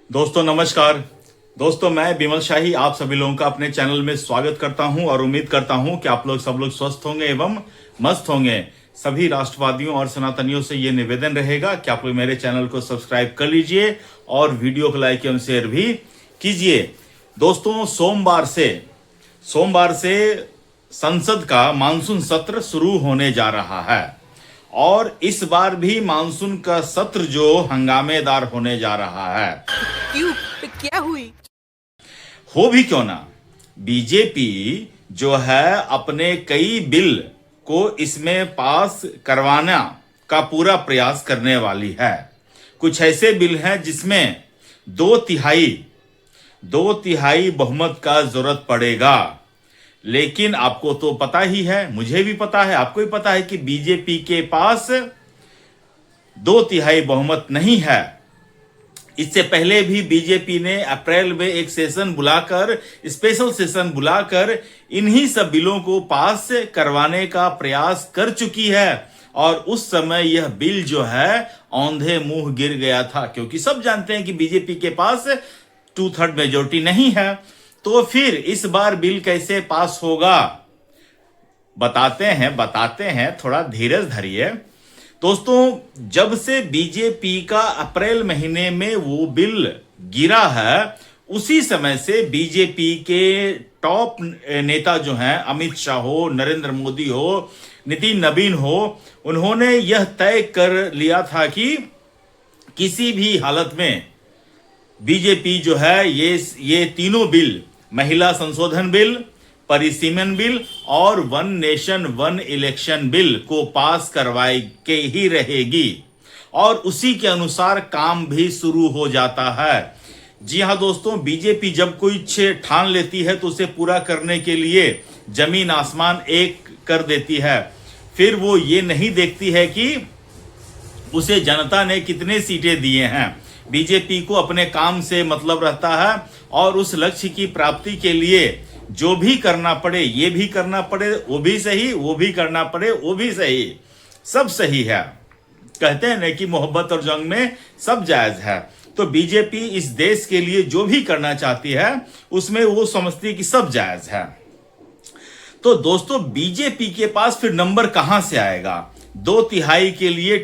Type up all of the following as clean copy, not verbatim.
दोस्तों नमस्कार। दोस्तों मैं बिमल शाही आप सभी लोगों का अपने चैनल में स्वागत करता हूं और उम्मीद करता हूं कि आप लोग सब लोग स्वस्थ होंगे एवं मस्त होंगे। सभी राष्ट्रवादियों और सनातनियों से ये निवेदन रहेगा कि आप लोग मेरे चैनल को सब्सक्राइब कर लीजिए और वीडियो को लाइक एवं शेयर भी कीजिए। दोस्तों सोमवार से संसद का मानसून सत्र शुरू होने जा रहा है और इस बार भी मानसून का सत्र जो हंगामेदार होने जा रहा है। क्यों? क्या हुई? हो भी क्यों ना, बीजेपी जो है अपने कई बिल को इसमें पास करवाना का पूरा प्रयास करने वाली है। कुछ ऐसे बिल हैं जिसमें दो तिहाई बहुमत का जरूरत पड़ेगा। लेकिन आपको तो पता ही है, मुझे भी पता है, आपको भी पता है कि बीजेपी के पास 2/3 बहुमत नहीं है। इससे पहले भी बीजेपी ने अप्रैल में एक स्पेशल सेशन बुलाकर इन्हीं सब बिलों को पास करवाने का प्रयास कर चुकी है और उस समय यह बिल जो है औंधे मुंह गिर गया था, क्योंकि सब जानते हैं कि बीजेपी के पास 2/3 मेजोरिटी नहीं है। तो फिर इस बार बिल कैसे पास होगा बताते हैं, थोड़ा धीरज धरिए। दोस्तों, जब से बीजेपी का अप्रैल महीने में वो बिल गिरा है, उसी समय से बीजेपी के टॉप नेता जो हैं, अमित शाह हो, नरेंद्र मोदी हो, नितिन नवीन हो, उन्होंने यह तय कर लिया था कि किसी भी हालत में बीजेपी जो है ये तीनों बिल, महिला संशोधन बिल, परिसीमन बिल और one nation one election bill को पास करवाए के ही रहेगी और उसी के अनुसार काम भी शुरू हो जाता है। जी हां दोस्तों, बीजेपी जब कुछ ठान लेती है तो उसे पूरा करने के लिए जमीन आसमान एक कर देती है। फिर वो ये नहीं देखती है कि उसे जनता ने कितने सीटें दिए हैं। बीजेपी को अपने काम से मतलब रहता है और उस लक्ष्य की प्राप्ति के लिए जो भी करना पड़े, ये भी करना पड़े वो भी सही, वो भी करना पड़े वो भी सही, सब सही है। कहते हैं ना कि मोहब्बत और जंग में सब जायज है। तो बीजेपी इस देश के लिए जो भी करना चाहती है उसमें वो समझती है कि सब जायज है। तो दोस्तों, बीजेपी के पास फिर नंबर कहां से आएगा? 2/3 के लिए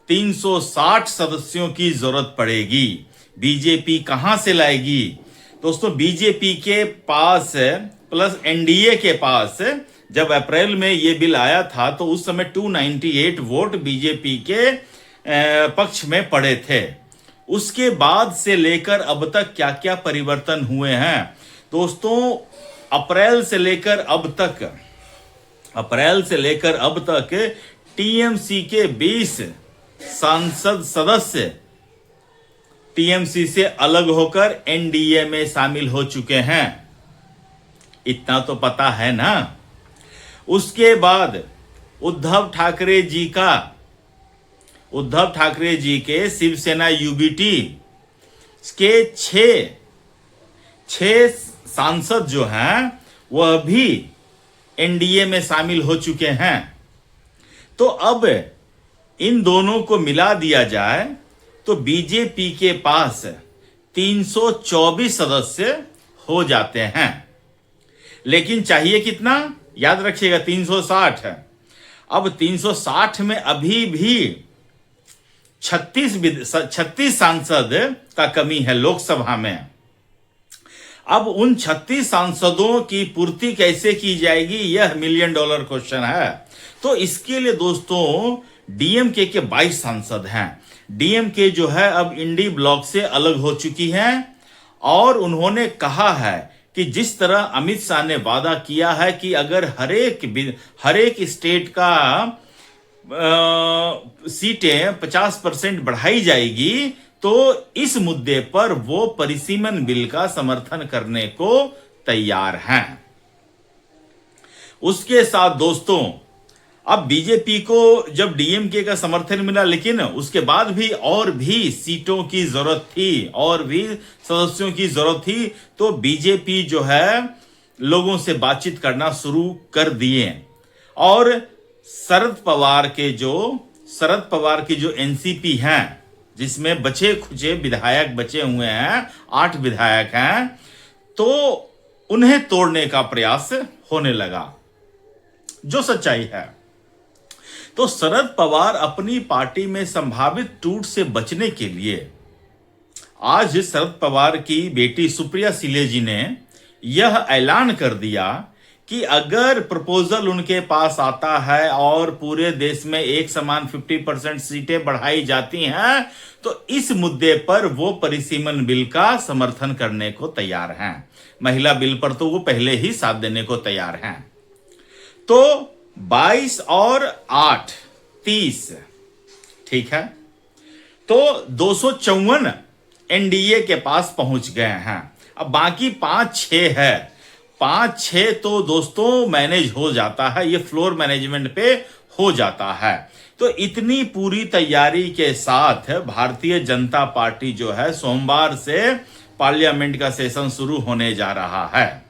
360 सदस्यों की जरूरत पड़ेगी। बीजेपी कहां से लाएगी? दोस्तों, बीजेपी के पास प्लस एनडीए के पास जब अप्रैल में यह बिल आया था तो उस समय 298 वोट बीजेपी के पक्ष में पड़े थे। उसके बाद से लेकर अब तक क्या क्या परिवर्तन हुए हैं दोस्तों? अप्रैल से लेकर अब तक टीएमसी के 20 सांसद सदस्य टीएमसी से अलग होकर एनडीए में शामिल हो चुके हैं। इतना तो पता है ना। उसके बाद उद्धव ठाकरे जी के शिवसेना यूबीटी के 6 सांसद जो हैं वह भी एनडीए में शामिल हो चुके हैं। तो अब इन दोनों को मिला दिया जाए तो बीजेपी के पास 324 सदस्य हो जाते हैं। लेकिन चाहिए कितना? याद रखिएगा, 360 है। अब 360 में अभी भी 36 सांसद का कमी है लोकसभा में। अब उन 36 सांसदों की पूर्ति कैसे की जाएगी, यह $1 मिलियन क्वेश्चन है। तो इसके लिए दोस्तों डीएमके के 22 सांसद हैं। डीएमके जो है अब इंडी ब्लॉक से अलग हो चुकी है और उन्होंने कहा है कि जिस तरह अमित शाह ने वादा किया है कि अगर हर एक स्टेट का सीटें 50% बढ़ाई जाएगी तो इस मुद्दे पर वो परिसीमन बिल का समर्थन करने को तैयार हैं। उसके साथ दोस्तों, अब बीजेपी को जब डीएमके का समर्थन मिला, लेकिन उसके बाद भी और भी सीटों की जरूरत थी और भी सदस्यों की जरूरत थी। तो बीजेपी जो है लोगों से बातचीत करना शुरू कर दिए और शरद पवार के जो एनसीपी हैं, जिसमें बचे खुचे विधायक बचे हुए हैं, 8 विधायक हैं, तो उन्हें तोड़ने का प्रयास होने लगा, जो सच्चाई है। तो शरद पवार अपनी पार्टी में संभावित टूट से बचने के लिए आज शरद पवार की बेटी सुप्रिया सीले जी ने यह ऐलान कर दिया कि अगर प्रपोजल उनके पास आता है और पूरे देश में एक समान 50% सीटें बढ़ाई जाती हैं, तो इस मुद्दे पर वो परिसीमन बिल का समर्थन करने को तैयार हैं। महिला बिल पर तो वो पहले ही साथ देने को तैयार हैं। तो 22 और 8 30, ठीक है, तो 254 एनडीए के पास पहुंच गए हैं। अब बाकी 5-6 है, 5-6 तो दोस्तों मैनेज हो जाता है, ये फ्लोर मैनेजमेंट पे हो जाता है। तो इतनी पूरी तैयारी के साथ भारतीय जनता पार्टी जो है सोमवार से पार्लियामेंट का सेशन शुरू होने जा रहा है।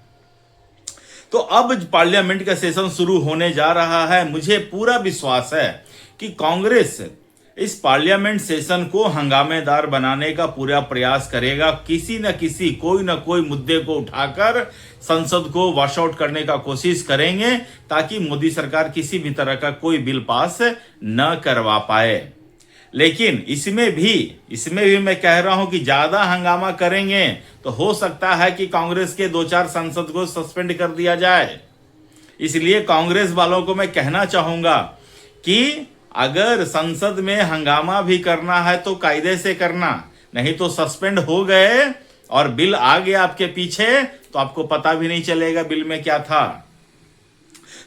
तो अब पार्लियामेंट का सेशन शुरू होने जा रहा है, मुझे पूरा विश्वास है कि कांग्रेस इस पार्लियामेंट सेशन को हंगामेदार बनाने का पूरा प्रयास करेगा। किसी न किसी कोई न कोई मुद्दे को उठाकर संसद को वॉश आउट करने का कोशिश करेंगे, ताकि मोदी सरकार किसी भी तरह का कोई बिल पास न करवा पाए। लेकिन इसमें भी मैं कह रहा हूं कि ज्यादा हंगामा करेंगे तो हो सकता है कि कांग्रेस के 2-4 सांसद को सस्पेंड कर दिया जाए। इसलिए कांग्रेस वालों को मैं कहना चाहूंगा कि अगर संसद में हंगामा भी करना है तो कायदे से करना, नहीं तो सस्पेंड हो गए और बिल आ गया आपके पीछे तो आपको पता भी नहीं चलेगा बिल में क्या था।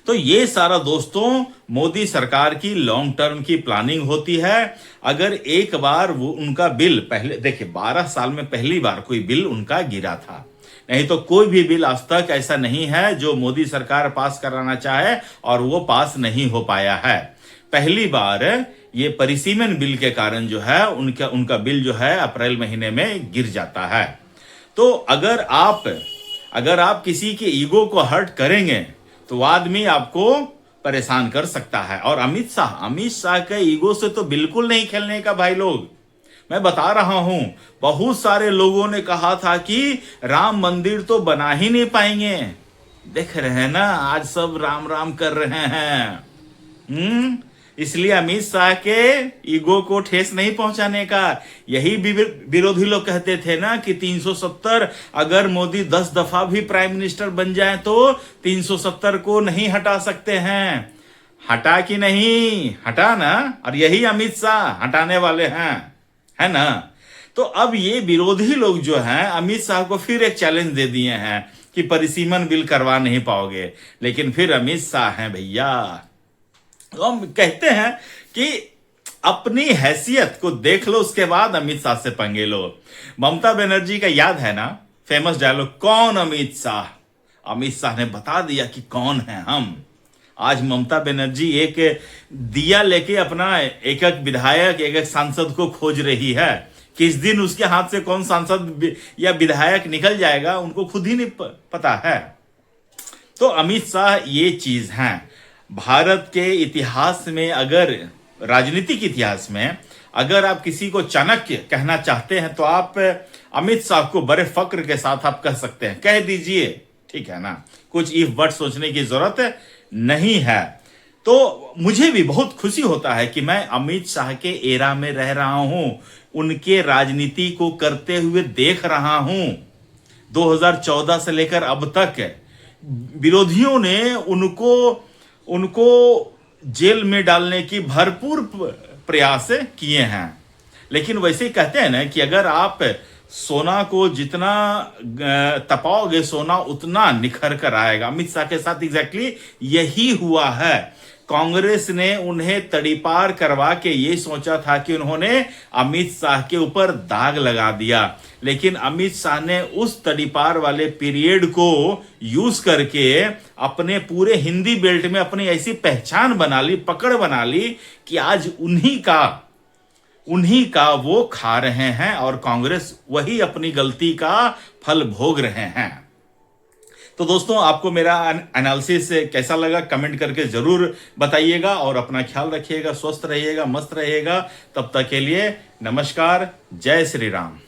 तो ये सारा दोस्तों मोदी सरकार की लॉन्ग टर्म की प्लानिंग होती है। अगर एक बार वो उनका बिल पहले देखिए 12 साल में पहली बार कोई बिल उनका गिरा था, नहीं तो कोई भी बिल आज तक ऐसा नहीं है जो मोदी सरकार पास कराना चाहे और वो पास नहीं हो पाया है। पहली बार ये परिसीमन बिल के कारण जो है उनका बिल जो है अप्रैल महीने में गिर जाता है। तो अगर आप किसी के ईगो को हर्ट करेंगे तो आदमी आपको परेशान कर सकता है। और अमित शाह के ईगो से तो बिल्कुल नहीं खेलने का भाई लोग। मैं बता रहा हूं, बहुत सारे लोगों ने कहा था कि राम मंदिर तो बना ही नहीं पाएंगे। देख रहे हैं ना, आज सब राम राम कर रहे हैं। इसलिए अमित शाह के ईगो को ठेस नहीं पहुंचाने का। यही विरोधी लोग कहते थे ना कि 370 अगर मोदी 10 दफा भी प्राइम मिनिस्टर बन जाए तो 370 को नहीं हटा सकते हैं। हटा कि नहीं हटा ना, और यही अमित शाह हटाने वाले हैं, है ना। तो अब ये विरोधी लोग जो हैं अमित शाह को फिर एक चैलेंज दे दिए हैं कि परिसीमन बिल करवा नहीं पाओगे। लेकिन फिर अमित शाह हैं भैया, तो हम कहते हैं कि अपनी हैसियत को देख लो, उसके बाद अमित शाह से पंगे लो। ममता बनर्जी का याद है ना फेमस डायलॉग, कौन अमित शाह? अमित शाह ने बता दिया कि कौन है हम। आज ममता बनर्जी एक दिया लेके अपना एक विधायक एक सांसद को खोज रही है। किस दिन उसके हाथ से कौन सांसद या विधायक निकल जाएगा उनको खुद ही नहीं पता है। तो अमित शाह ये चीज है। भारत के इतिहास में, अगर राजनीतिक इतिहास में अगर आप किसी को चाणक्य कहना चाहते हैं तो आप अमित शाह को बड़े फक्र के साथ आप कह सकते हैं, कह दीजिए, ठीक है ना। कुछ इफ बट सोचने की जरूरत नहीं है। तो मुझे भी बहुत खुशी होता है कि मैं अमित शाह के एरा में रह रहा हूं, उनके राजनीति को करते हुए देख रहा हूं। 2014 से लेकर अब तक विरोधियों ने उनको जेल में डालने की भरपूर प्रयास किए हैं। लेकिन वैसे ही कहते हैं ना कि अगर आप सोना को जितना तपाओगे सोना उतना निखर कर आएगा। अमित शाह के साथ एग्जैक्टली यही हुआ है। कांग्रेस ने उन्हें तड़ीपार करवा के ये सोचा था कि उन्होंने अमित शाह के ऊपर दाग लगा दिया, लेकिन अमित शाह ने उस तड़ीपार वाले पीरियड को यूज करके अपने पूरे हिंदी बेल्ट में अपनी ऐसी पहचान बना ली, पकड़ बना ली कि आज उन्हीं का वो खा रहे हैं और कांग्रेस वही अपनी गलती का फल भोग रहे हैं। तो दोस्तों, आपको मेरा एनालिसिस कैसा लगा कमेंट करके जरूर बताइएगा, और अपना ख्याल रखिएगा, स्वस्थ रहिएगा, मस्त रहिएगा। तब तक के लिए नमस्कार, जय श्री राम।